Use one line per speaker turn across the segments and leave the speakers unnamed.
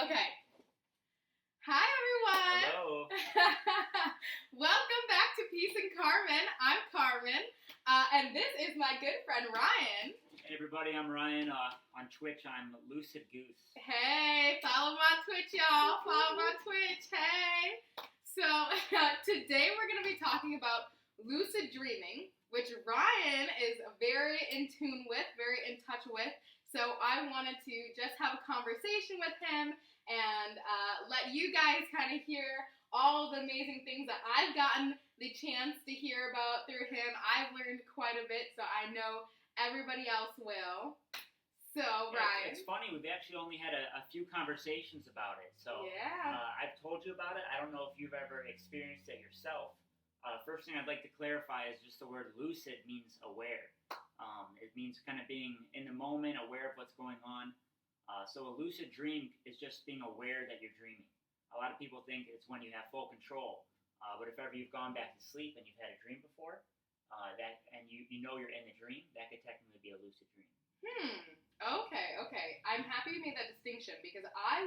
Okay. Hi, everyone.
Hello.
Welcome back to Peace and Carmen. I'm Carmen, and this is my good friend Ryan.
Hey everybody, I'm Ryan. On Twitch, I'm Lucid Goose.
Hey, follow my Twitch, y'all. Follow my Twitch. Hey. So today we're going to be talking about lucid dreaming, which Ryan is very in tune with, very in touch with. So I wanted to just have a conversation with him and let you guys kind of hear all the amazing things that I've gotten the chance to hear about through him. I've learned quite a bit, so I know everybody else will. So, Ryan.
It's funny, we've actually only had a few conversations about it. So
yeah.
I've told you about it. I don't know if you've ever experienced it yourself. First thing I'd like to clarify is just the word lucid means aware. It means kind of being in the moment, aware of what's going on. So a lucid dream is just being aware that you're dreaming. A lot of people think it's when you have full control. But if ever you've gone back to sleep and you've had a dream before, and you know you're in the dream, that could technically be a lucid dream.
Okay. I'm happy you made that distinction because I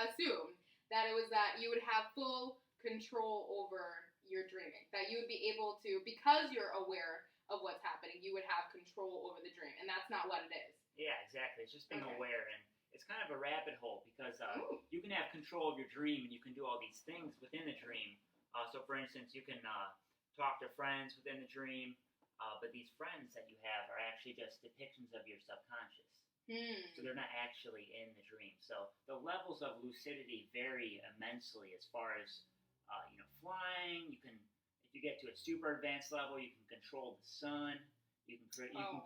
assumed that it was that you would have full control over your dreaming. That you would be able to, because you're aware of what's happening, you would have control over the dream. And that's not what it is.
Yeah, exactly. It's just being aware. And it's kind of a rabbit hole because you can have control of your dream and you can do all these things within the dream. So, for instance, you can talk to friends within the dream. But these friends that you have are actually just depictions of your subconscious. So they're not actually in the dream. So the levels of lucidity vary immensely as far as, flying. You can, if you get to a super advanced level, you can control the sun. You can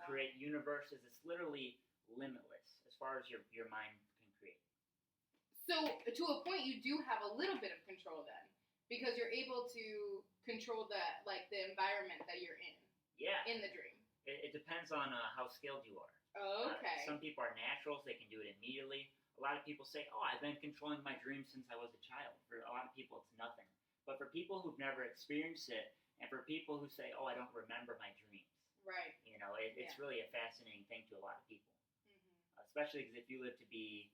create universes. It's literally limitless as far as your mind can create.
So to a point, you do have a little bit of control then, because you're able to control the environment that you're in.
Yeah.
In the dream.
It depends on how skilled you are.
Okay.
Some people are naturals. They can do it immediately. A lot of people say, I've been controlling my dreams since I was a child. For a lot of people, it's nothing. But for people who've never experienced it, and for people who say, I don't remember my dreams.
Right.
It's really a fascinating thing to a lot of people. Mm-hmm. Especially because if you live to be,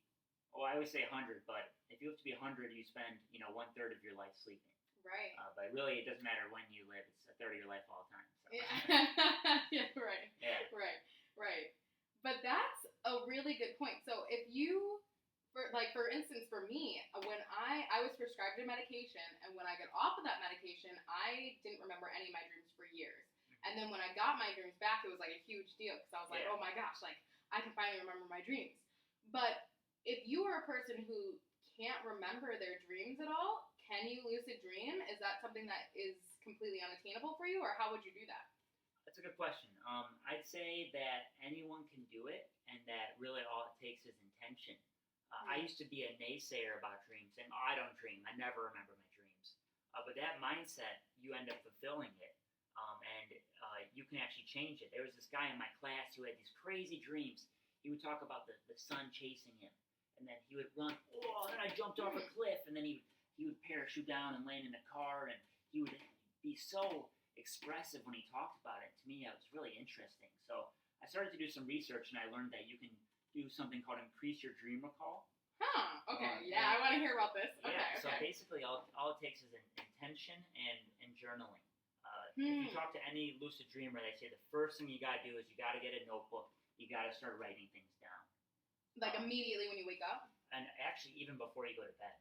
I always say 100, but if you live to be 100, you spend, 1/3 of your life sleeping.
Right.
But really, it doesn't matter when you live. It's 1/3 of your life all the time. So.
Yeah. Yeah, right.
Yeah.
Right. But that's a really good point. So if you, for instance, for me, when I was prescribed a medication, and when I got off of that medication, I didn't remember any of my dreams for years. And then when I got my dreams back, it was like a huge deal because I was like, oh my gosh, like I can finally remember my dreams. But if you are a person who can't remember their dreams at all, can you lucid dream? Is that something that is completely unattainable for you, or how would you do that?
That's a good question. I'd say that anyone can do it, and that really all it takes is intention. I used to be a naysayer about dreams, saying, I don't dream. I never remember my dreams. But that mindset, you end up fulfilling it, and you can actually change it. There was this guy in my class who had these crazy dreams. He would talk about the sun chasing him, and then he would run, and then I jumped off a cliff, and then he would parachute down and land in a car, and he would be so expressive when he talked about it. To me, it was really interesting. So I started to do some research, and I learned that you can do something called increase your dream recall.
Okay. I want to hear about this.
Yeah, so basically all it takes is an intention and journaling. If you talk to any lucid dreamer, they say the first thing you got to do is you got to get a notebook. You got to start writing things down.
Like immediately when you wake up?
And actually even before you go to bed.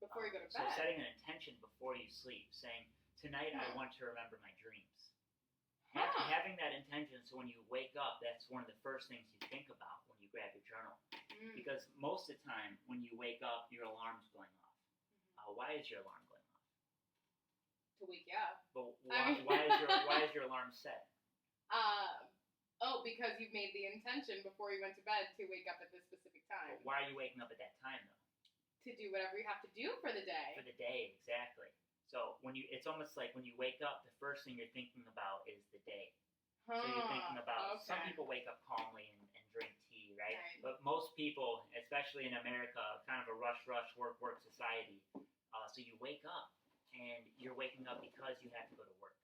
Before you go to bed?
So setting an intention before you sleep, saying, tonight I want to remember my dreams. Having that intention, so when you wake up, that's one of the first things you think about when you grab your journal. Because most of the time, when you wake up, your alarm's going off. Why is your alarm going off?
To wake you up.
But why is your alarm set?
Because you've made the intention before you went to bed to wake up at this specific time.
But why are you waking up at that time, though?
To do whatever you have to do for the day.
For the day, exactly. So it's almost like when you wake up, the first thing you're thinking about is the day. So you're thinking about, some people wake up calmly and drink tea, right? But most people, especially in America, kind of a rush, work society. So you wake up, and you're waking up because you have to go to work.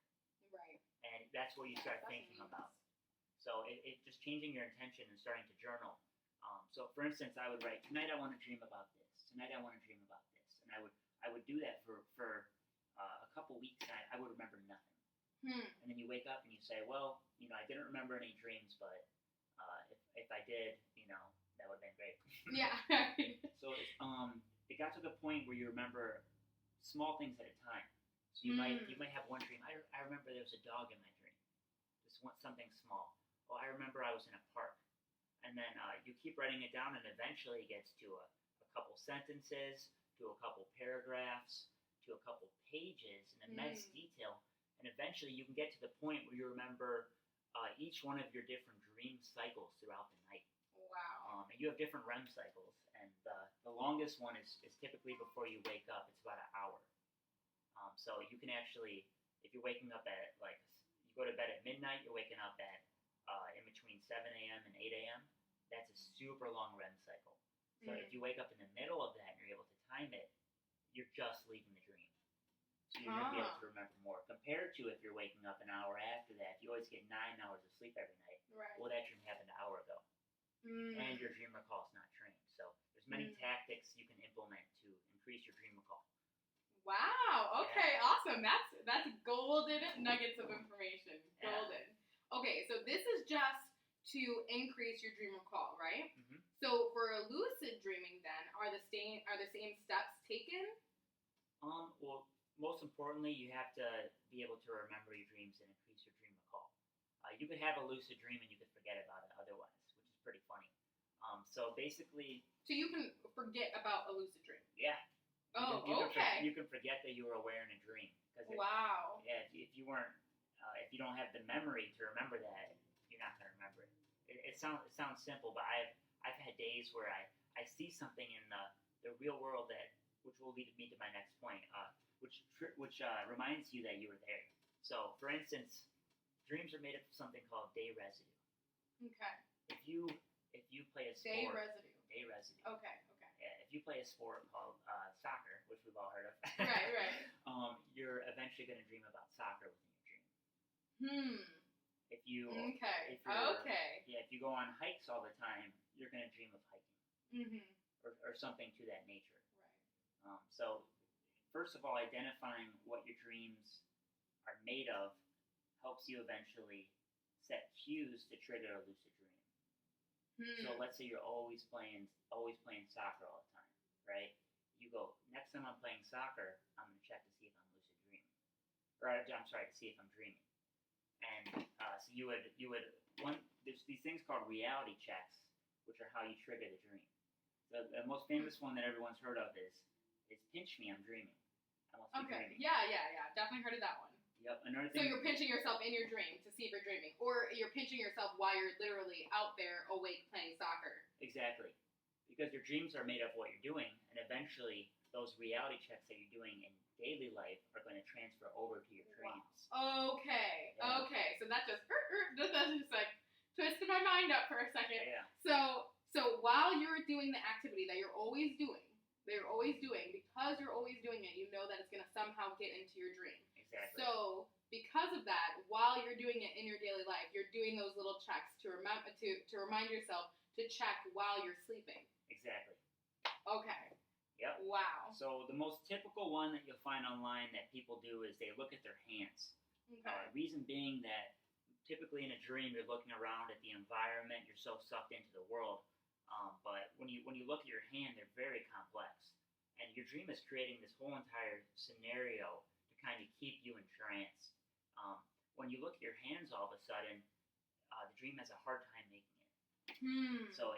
Right.
And that's what you start thinking about. So it just changing your intention and starting to journal. So for instance, I would write, tonight I want to dream about this. Tonight I want to dream about this. And I would do that for a couple weeks, and I would remember nothing. And then you wake up and you say, well, I didn't remember any dreams, but if I did, that would have been great.
Yeah.
So it got to the point where you remember small things at a time. So you might have one dream. I remember there was a dog in my dream. Just something small. Oh, I remember I was in a park. And then you keep writing it down, and eventually it gets to a couple sentences, to a couple paragraphs, to a couple pages in immense detail. And eventually you can get to the point where you remember each one of your different dream cycles throughout the night.
Wow.
And you have different REM cycles. And the longest one is typically before you wake up. It's about an hour. So you can actually, if you're waking up at, you go to bed at midnight, you're waking up at in between 7 a.m. and 8 a.m., that's a super long REM cycle. So if you wake up in the middle of that and you're able to time it, you're just leaving the dream. So you're going to be able to remember more. Compared to if you're waking up an hour after that, you always get 9 hours of sleep every night.
Right.
Well, that dream happened an hour ago. And your dream recall is not trained. So there's many tactics you can implement to increase your dream recall.
Wow. Okay. Yeah. Awesome. That's golden nuggets of information. Golden. Yeah. Okay. So this is just to increase your dream recall, right? Mm-hmm. So for lucid dreaming, then are the same steps taken?
Well, most importantly, you have to be able to remember your dreams and increase your dream recall. You could have a lucid dream and you could forget about it otherwise, which is pretty funny. So basically,
so you can forget about a lucid dream.
Yeah.
Okay.
You can forget that you were aware in a dream.
Wow.
Yeah, if you weren't, if you don't have the memory to remember that, you're not going to remember it. It sounds simple, but I've had days where I see something in the real world which will lead me to my next point, which reminds you that you were there. So, for instance, dreams are made up of something called day residue.
Okay.
If you play a sport. Day residue.
Okay.
Yeah, if you play a sport called soccer, which we've all heard of,
right,
you're eventually going to dream about soccer within your dream. If you if you go on hikes all the time, you're going to dream of hiking, or something to that nature.
Right.
So, first of all, identifying what your dreams are made of helps you eventually set cues to trigger a lucid dream. So let's say you're always playing soccer all the time, right? You go, next time I'm playing soccer, I'm going to check to see if I'm lucid dreaming. Or I'm sorry, to see if I'm dreaming. And so you would there's these things called reality checks, which are how you trigger the dream. The most famous one that everyone's heard of is pinch me, I'm dreaming. I must be dreaming.
Yeah. Definitely heard of that one.
Yep. Another thing.
So you're pinching yourself in your dream to see if you're dreaming, or you're pinching yourself while you're literally out there awake playing soccer.
Exactly, because your dreams are made of what you're doing, and eventually those reality checks that you're doing in daily life are going to transfer over to your dreams.
Wow. Okay. Yeah. Okay. So that just like twisted my mind up for a second.
Yeah.
So while you're doing the activity that you're always doing, because you're always doing it, you know that it's going to somehow get into your dream.
Exactly.
So because of that, while you're doing it in your daily life, you're doing those little checks to remind yourself to check while you're sleeping.
Exactly.
Okay.
Yep.
Wow.
So the most typical one that you'll find online that people do is they look at their hands.
Okay.
Reason being that typically in a dream you're looking around at the environment, you're so sucked into the world. But when you look at your hand, they're very complex, and your dream is creating this whole entire scenario to kind of keep you in trance. When you look at your hands, all of a sudden, the dream has a hard time making it. So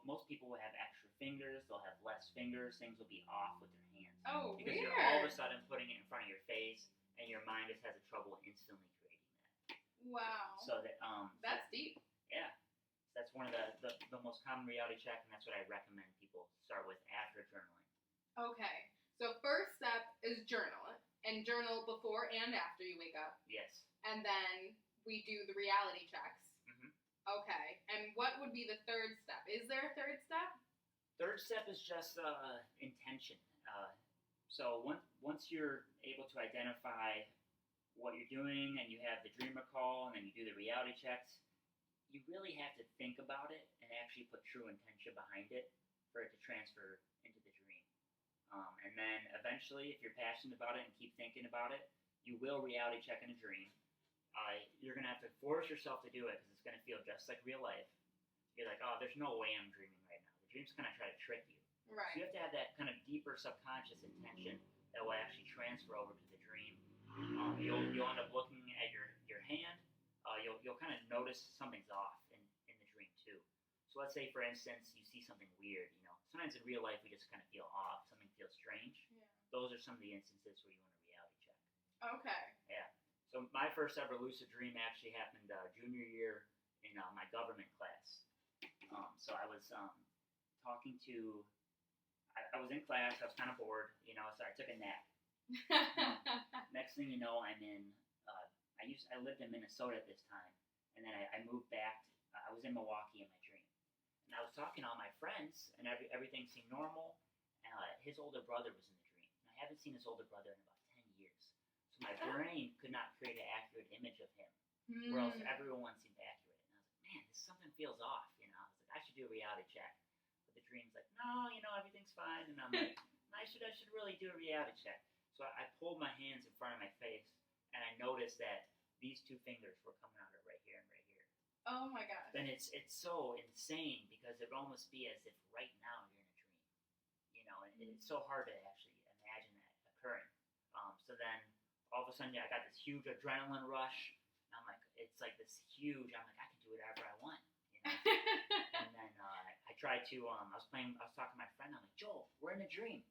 most people will have extra fingers, they'll have less fingers, things will be off with their hands.
Oh,
because
weird.
You're all of a sudden putting it in front of your face, and your mind just has a trouble instantly creating that.
Wow.
So that
that's deep.
Yeah. That's one of the most common reality check, and that's what I recommend people start with after journaling.
Okay. So first step is journal, and journal before and after you wake up.
Yes.
And then we do the reality checks. Okay. And what would be the third step? Is there a third step?
Third step is just intention. So once you're able to identify what you're doing and you have the dream recall and then you do the reality checks, you really have to think about it and actually put true intention behind it for it to transfer into the dream. And then eventually, if you're passionate about it and keep thinking about it, you will reality check in a dream. You're going to have to force yourself to do it because it's going to feel just like real life. You're like, oh, there's no way I'm dreaming right now. The dream's going to try to trick you.
Right.
So you have to have that kind of deeper subconscious intention that will actually transfer over to the dream. You'll end up looking at your hand. You'll kind of notice something's off in the dream too. So let's say, for instance, you see something weird. Sometimes in real life we just kind of feel off. Something feels strange.
Yeah.
Those are some of the instances where you want to reality check.
Okay.
Yeah. So my first ever lucid dream actually happened junior year in my government class. So I was talking to. I was in class. I was kind of bored, so I took a nap. Next thing you know, I'm in. I lived in Minnesota at this time, and then I moved back. I was in Milwaukee in my dream, and I was talking to all my friends, and everything seemed normal. His older brother was in the dream, and I haven't seen his older brother in about 10 years. So my brain could not create an accurate image of him, where else everyone seemed accurate. And I was like, man, something feels off. I was like, I should do a reality check. But the dream's like, no, everything's fine. And I'm like, I should really do a reality check. So I pulled my hands in front of my face, and I noticed that these two fingers were coming out of right here and right here.
Oh my gosh.
And it's so insane because it would almost be as if right now you're in a dream. And it's so hard to actually imagine that occurring. So then all of a sudden I got this huge adrenaline rush. And I'm like, it's like this huge, I'm like, I can do whatever I want. And then I tried to, I was talking to my friend, I'm like, Joel, we're in a dream.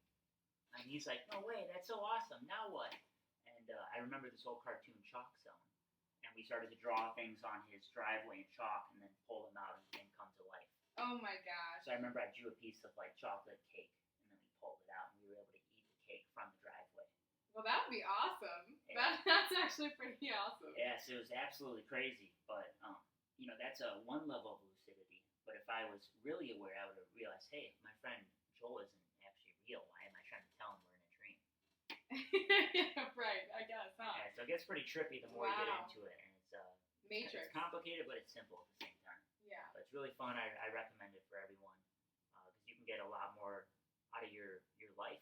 And he's like, no way, that's so awesome, now what? And I remember this old cartoon Chalk Zone. And we started to draw things on his driveway in chalk and then pull them out and come to life.
Oh my gosh.
So I remember I drew a piece of chocolate cake, and then we pulled it out and we were able to eat the cake from the driveway.
Well, that would be awesome.
Yeah.
That's actually pretty awesome.
Yes, it was absolutely crazy, but that's one level of lucidity. But if I was really aware, I would have realized, hey, my friend Joel isn't actually real. Why am I trying to tell him we're in a dream?
Yeah, right, I guess, huh?
Yeah, so it gets pretty trippy the more you get into it, and
Matrix.
It's complicated, but it's simple at the same time.
Yeah.
But it's really fun. I recommend it for everyone because you can get a lot more out of your life.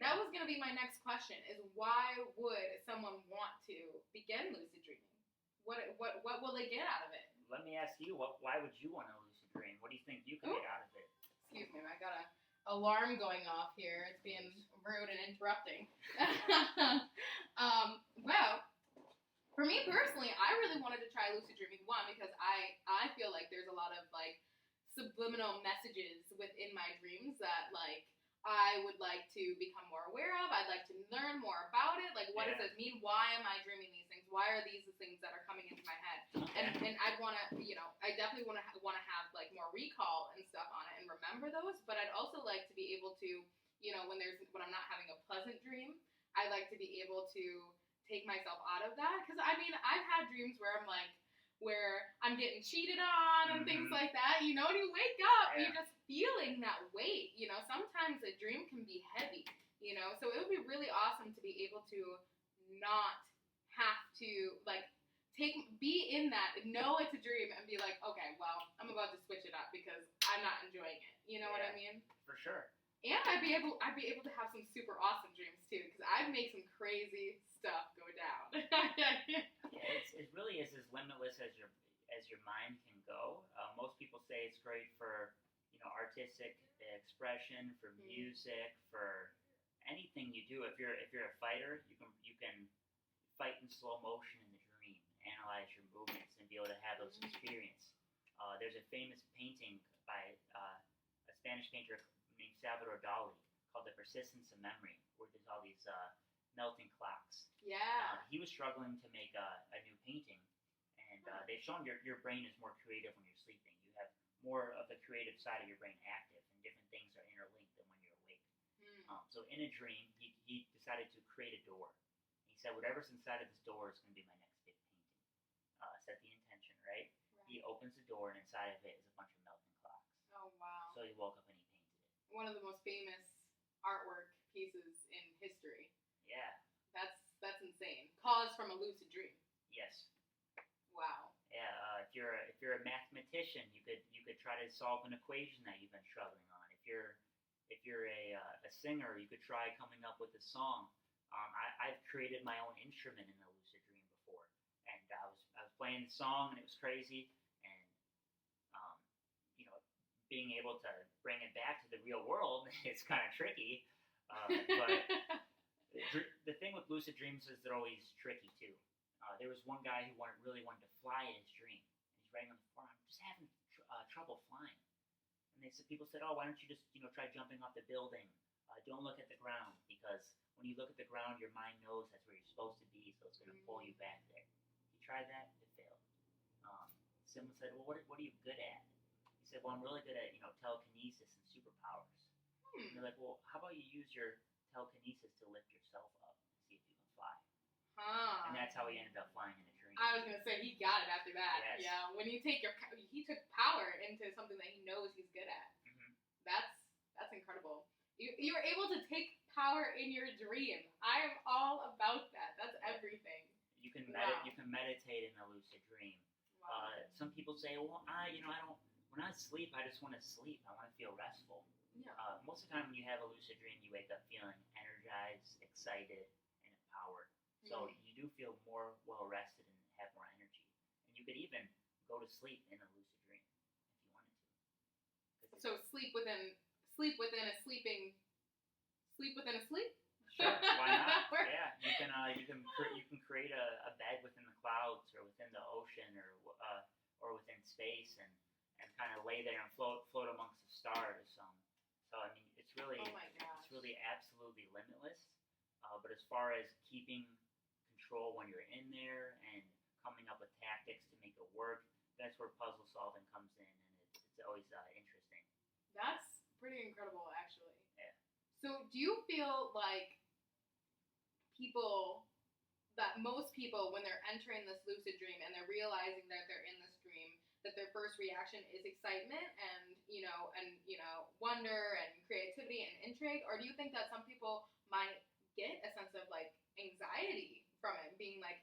That was going to be my next question: is why would someone want to begin lucid dreaming? What will they get out of it?
Let me ask you, why would you want to lucid dream? What do you think you can get out of it?
Excuse me, I got an alarm going off here. It's being rude and interrupting. Well, for me personally, I really wanted to try lucid dreaming, one, because I feel like there's a lot of subliminal messages within my dreams that I would like to become more aware of. I'd like to learn more about it. What does this mean? Why am I dreaming these things? Why are these the things that are coming into my head?
Okay.
And I'd want to, I definitely want to have more recall and stuff on it and remember those. But I'd also like to be able to, when I'm not having a pleasant dream, I like to be able to take myself out of that. Because I've had dreams where I'm getting cheated on and things like that, and you wake up and you're just feeling that weight, sometimes a dream can be heavy, so it would be really awesome to be able to not have to be in that, know it's a dream and be like, okay, well, I'm about to switch it up because I'm not enjoying it, what I mean?
For sure.
And I'd be able to have some super awesome dreams too, because I'd make some crazy stuff go down.
It really is as limitless as your mind can go. Most people say it's great for artistic expression, for music, for anything you do. If you're a fighter, you can fight in slow motion in the dream, analyze your movements, and be able to have those experiences. There's a famous painting by a Spanish painter named Salvador Dali called The Persistence of Memory, where there's all these melting clocks.
Yeah.
He was struggling to make a new painting, and they've shown your brain is more creative when you're sleeping. You have more of the creative side of your brain active, and different things are interlinked than when you're awake. So in a dream, he decided to create a door. He said, whatever's inside of this door is going to be my next big painting. Set the intention, right? He opens the door, and inside of it is a bunch of melting clocks.
Oh, wow.
So he woke up and he painted it.
One of the most famous artwork pieces in history.
Yeah.
That's insane. Caused from a lucid dream.
Yes.
Wow.
Yeah. if you're a mathematician, you could try to solve an equation that you've been struggling on. If you're a singer, you could try coming up with a song. I've created my own instrument in a lucid dream before, and I was playing the song and it was crazy, and you know, being able to bring it back to the real world is kind of tricky. But the thing with lucid dreams is they're always tricky too. There was one guy who really wanted to fly in his dream, and he's writing on the forum, I'm just having trouble flying. And people said, oh, why don't you just try jumping off the building? Don't look at the ground, because when you look at the ground, your mind knows that's where you're supposed to be, so it's going to pull you back there. He tried that, it failed. Someone said, well, what are you good at? He said, well, I'm really good at telekinesis and superpowers. And they're like, well, how about you use your telekinesis to lift yourself up and see if you can fly? And that's how he ended up flying in a dream.
I was gonna say he got it after that.
Yes.
Yeah, when you take he took power into something that he knows he's good at.
Mm-hmm.
That's incredible. You were able to take power in your dream. I am all about that. That's everything.
You can meditate in a lucid dream.
Wow.
Some people say, well, when I sleep, I just want to sleep. I want to feel restful.
Yeah.
Most of the time when you have a lucid dream, you wake up feeling energized, excited, and empowered. So you do feel more well-rested and have more energy. And you could even go to sleep in a lucid dream if you wanted to.
So sleep within a sleep within a sleep?
Sure, why not? Yeah, you can create a bed within the clouds or within the ocean or within space and kind of lay there and float amongst the stars. So I mean, it's really it's really absolutely limitless. But as far as keeping control when you're in there and coming up with tactics to make it work, that's where puzzle solving comes in, and it's always interesting.
That's pretty incredible, actually.
Yeah.
So do you feel like most people, when they're entering this lucid dream and they're realizing that they're in this dream, that their first reaction is excitement and wonder and creativity and intrigue? Or do you think that some people might get a sense of like anxiety from it, being like,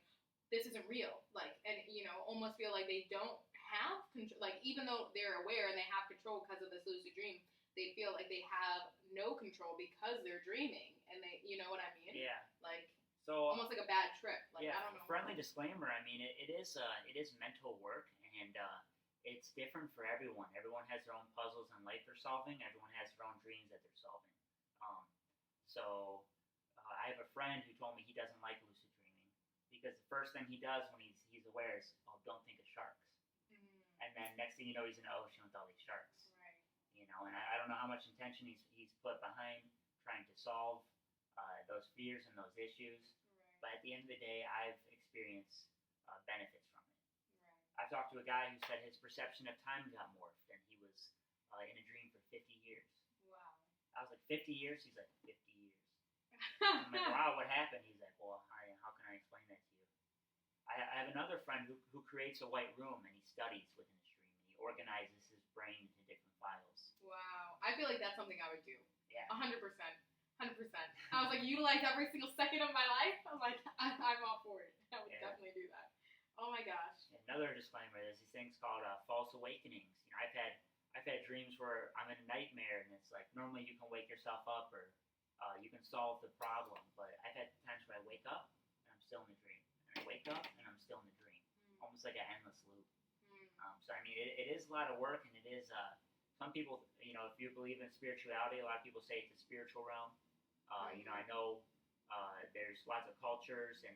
this isn't real, like, and almost feel like they don't have control, like even though they're aware and they have control because of this lucid dream, they feel like they have no control because they're dreaming, and they, you know what I mean?
Yeah.
Like,
so
almost like a bad trip. Like,
yeah.
I don't know.
Friendly disclaimer. I mean, it is mental work, and it's different for everyone. Everyone has their own puzzles in life they're solving. Everyone has their own dreams that they're solving. I have a friend who told me he doesn't like lucid dreaming because the first thing he does when he's aware is, oh, don't think of sharks. And then next thing you know, he's in the ocean with all these sharks.
Right.
And I don't know how much intention he's put behind trying to solve those fears and those issues.
Right.
But at the end of the day, I've experienced benefits from it.
Right.
I've talked to a guy who said his perception of time got morphed, and he was in a dream for 50 years.
Wow.
I was like, 50 years? He's like, 50 years. I'm like, wow, what happened? He's like, well, how can I explain that to you? I have another friend who creates a white room, and he studies within his dream, and he organizes his brain into different files.
Wow. I feel like that's something I would do.
Yeah.
100%. 100%. I was like, utilize every single second of my life. I was like, I'm all for it. I would definitely do that. Oh my gosh.
Another disclaimer: there's these things called false awakenings. I've had dreams where I'm in a nightmare, and it's like normally you can wake yourself up or you can solve the problem, but I've had times where I wake up and I'm still in the dream, and I wake up and I'm still in the dream, almost like an endless loop. So I mean, it is a lot of work, and it is. Some people, if you believe in spirituality, a lot of people say it's a spiritual realm. I know there's lots of cultures in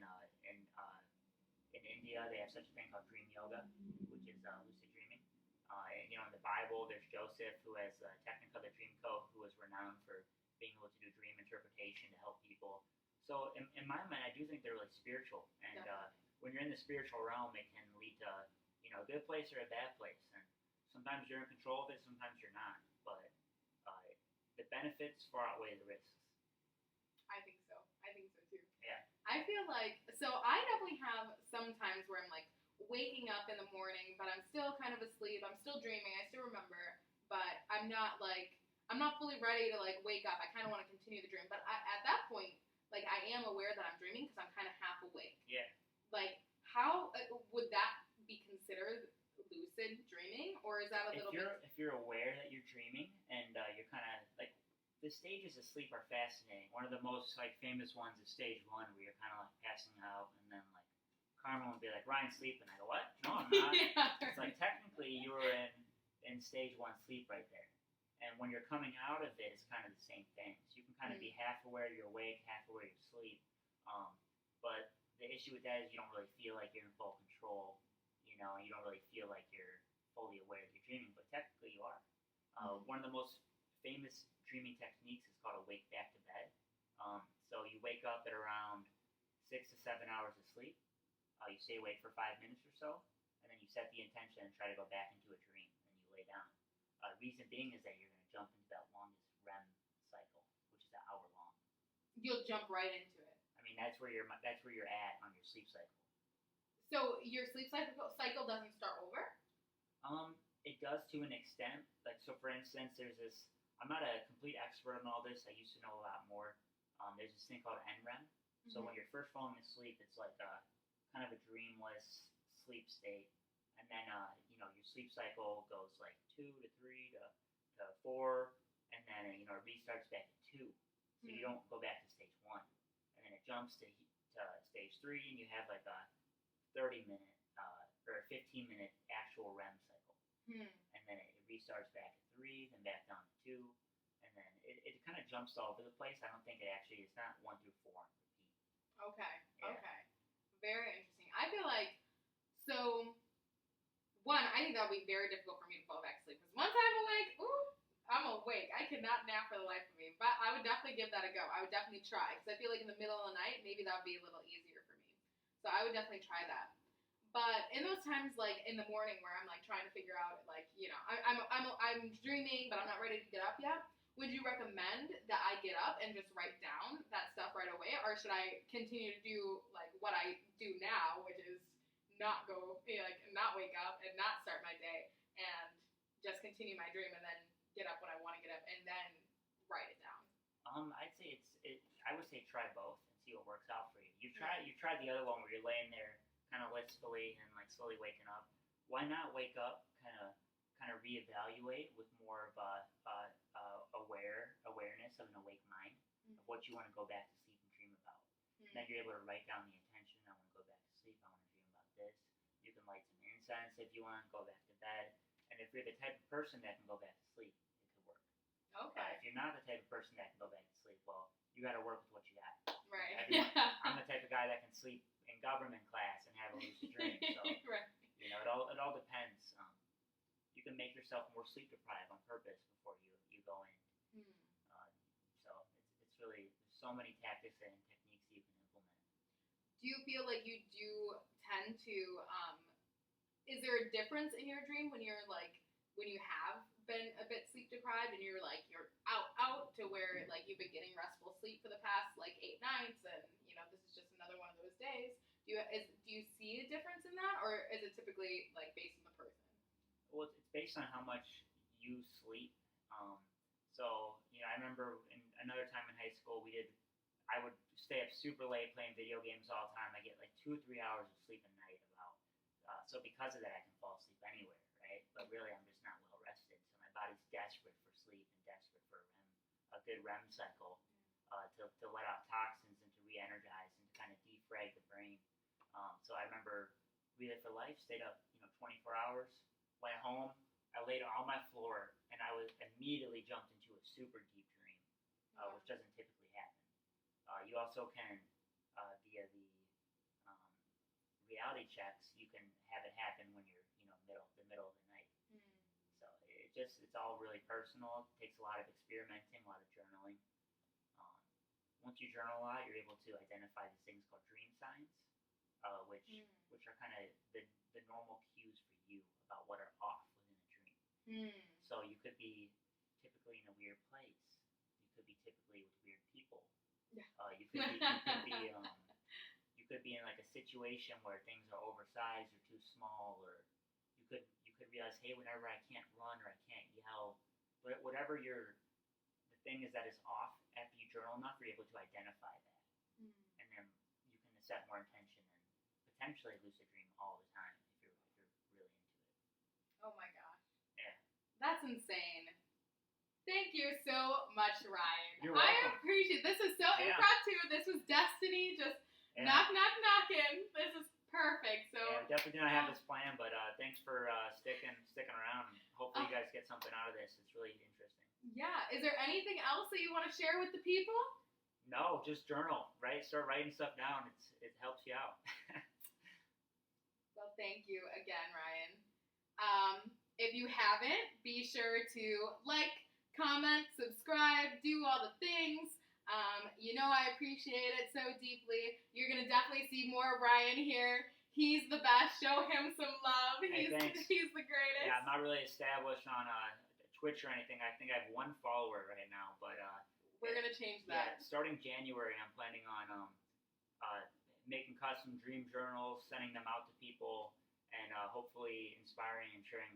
India, they have such a thing called dream yoga, which is lucid dreaming. And in the Bible, there's Joseph, who has Technica the Dream Coat, who is renowned for being able to do dream interpretation to help people. So in my mind, I do think they're really spiritual. And when you're in the spiritual realm, it can lead to a good place or a bad place. And sometimes you're in control of it, sometimes you're not. But the benefits far outweigh the risks.
I think so. Too.
Yeah.
I feel like, so I definitely have some times where I'm like waking up in the morning, but I'm still kind of asleep. I'm still dreaming. I still remember, but I'm not fully ready to like wake up. I kind of want to continue the dream, but at that point, like I am aware that I'm dreaming because I'm kind of half awake.
Yeah.
Like, how would that be considered lucid dreaming, or is that a little bit?
If you're aware that you're dreaming and you're kind of like the stages of sleep are fascinating. One of the most like famous ones is stage 1, where you're kind of like passing out, and then like Carmen would be like, "Ryan's sleeping." I go, "What? No, I'm not."
Yeah.
It's like technically you were in stage 1 sleep right there. And when you're coming out of it, it's kind of the same thing. So you can kind of be half aware you're awake, half aware you're asleep. But the issue with that is you don't really feel like you're in full control. You know, you don't really feel like you're fully aware that you're dreaming, but technically you are. One of the most famous dreaming techniques is called a wake back to bed. So you wake up at around 6 to 7 hours of sleep. You stay awake for 5 minutes or so, and then you set the intention and try to go back into a dream, and you lay down. Reason being is that you're going to jump into that longest REM cycle, which is an hour long.
You'll jump right into it.
I mean, that's where you're at on your sleep cycle.
So your sleep cycle doesn't start over?
It does to an extent. Like, so for instance, there's this. I'm not a complete expert on all this. I used to know a lot more. There's this thing called NREM. So when you're first falling asleep, it's like a kind of a dreamless sleep state. And then, your sleep cycle goes like 2 to 3 to 4, and then, it restarts back at 2. So you don't go back to stage 1. And then it jumps to stage 3, and you have like a 30-minute or a 15-minute actual REM cycle. And then it restarts back at 3, then back down to 2, and then it kind of jumps all over the place. I don't think it's not 1 through 4 on repeat.
Okay,
Yeah.
okay. Very interesting. I feel like, so... One, I think that would be very difficult for me to fall back to sleep. Because once I'm awake, I'm awake. I cannot nap for the life of me. But I would definitely give that a go. I would definitely try. Because I feel like in the middle of the night, maybe that would be a little easier for me. So I would definitely try that. But in those times, like in the morning where I'm like trying to figure out, like, I'm dreaming, but I'm not ready to get up yet. Would you recommend that I get up and just write down that stuff right away? Or should I continue to do like what I do now, which is not wake up and not start my day and just continue my dream and then get up when I want to get up and then write it down?
I'd say I would say try both and see what works out for you. You tried the other one where you're laying there kind of wistfully and like slowly waking up. Why not wake up, kind of reevaluate with more of awareness of an awake mind of what you want to go back to sleep and dream about. And then you're able to write down the intention. I want to go back to sleep. I want to dream about this. You can light some incense if you want to go back to bed. And if you're the type of person that can go back to sleep, it could work.
Okay.
If you're not the type of person that can go back to sleep, well, you got to work with what you got.
Right.
I'm the type of guy that can sleep in government class and have a lucid dream. So
right.
It all depends. You can make yourself more sleep deprived on purpose before you go in. So it's really, there's so many tactics and techniques you can implement.
Do you feel like you do tend to, is there a difference in your dream when you're like, when you have been a bit sleep deprived and you're like, you're out to where like you've been getting restful sleep for the past like 8 nights and this is just another one of those days? Do you see a difference in that, or is it typically like based on the person?
Well, it's based on how much you sleep. So I remember in another time in high school I would stay up super late playing video games all the time. I get like 2 or 3 hours of sleep a night about. So because of that, I can fall asleep anywhere, right? But really, I'm just not well rested. So my body's desperate for sleep and desperate for a good REM cycle to let out toxins and to re-energize and to kind of defrag the brain. So I remember Relay for Life stayed up 24 hours, went home, I laid on my floor, and I was immediately jumped into a super deep dream, which doesn't typically happen. You also can, via the reality checks, you can have it happen when you're the middle of the night. So it's all really personal. It takes a lot of experimenting, a lot of journaling. Once you journal a lot, you're able to identify these things called dream signs, which are kind of the normal cues for you about what are off within a dream. So you could be typically in a weird place. You could be typically with weird people.
Yeah.
You could be in like a situation where things are oversized or too small, or you could realize, hey, whenever I can't run or I can't yell, whatever the thing is that is off, after you journal enough, you're able to identify that, and then you can set more intention and potentially lucid dream all the time if you're really into it.
Oh my gosh.
Yeah.
That's insane. Thank you so much, Ryan.
You're welcome.
I appreciate This is so impromptu. This was destiny. Just knocking. This is perfect. So
yeah, definitely didn't have this plan, but thanks for sticking around. Hopefully you guys get something out of this. It's really interesting.
Yeah. Is there anything else that you want to share with the people?
No, just journal, right? Start writing stuff down. It helps you out.
Well, thank you again, Ryan. If you haven't, be sure to like, comment, subscribe, do all the things. I appreciate it so deeply. You're going to definitely see more of Ryan here. He's the best. Show him some love.
Hey, thanks.
He's the greatest.
Yeah, I'm not really established on Twitch or anything. I think I have 1 follower right now, but
we're going to change that.
Yeah, starting January, I'm planning on making custom dream journals, sending them out to people, and hopefully inspiring and sharing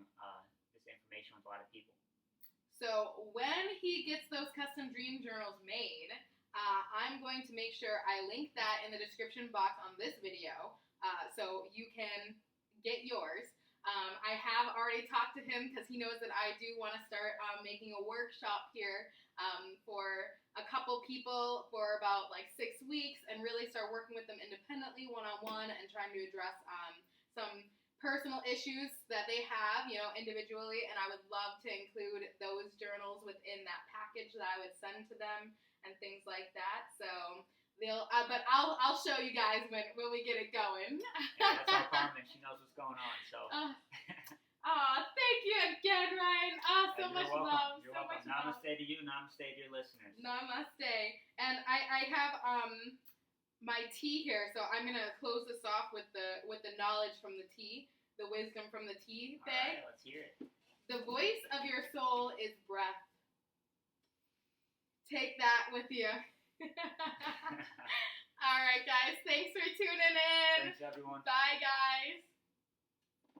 this information with a lot of people.
So when he gets those custom dream journals made, I'm going to make sure I link that in the description box on this video so you can get yours. I have already talked to him because he knows that I do want to start making a workshop here for a couple people for about 6 weeks and really start working with them independently, one-on-one, and trying to address some personal issues that they have, individually, and I would love to include those journals within that package that I would send to them and things like that. So but I'll show you guys when we get it going.
Yeah, that's all Carmen. She knows what's going on. So.
Thank you again, Ryan. So much love.
You're welcome. Namaste to you. Namaste to your listeners.
Namaste. And I have my tea here, so I'm gonna close this off with the knowledge from the tea, the wisdom from the tea bag.
All right, let's hear it.
The voice of your soul is breath. Take that with you. All right, guys. Thanks for tuning in.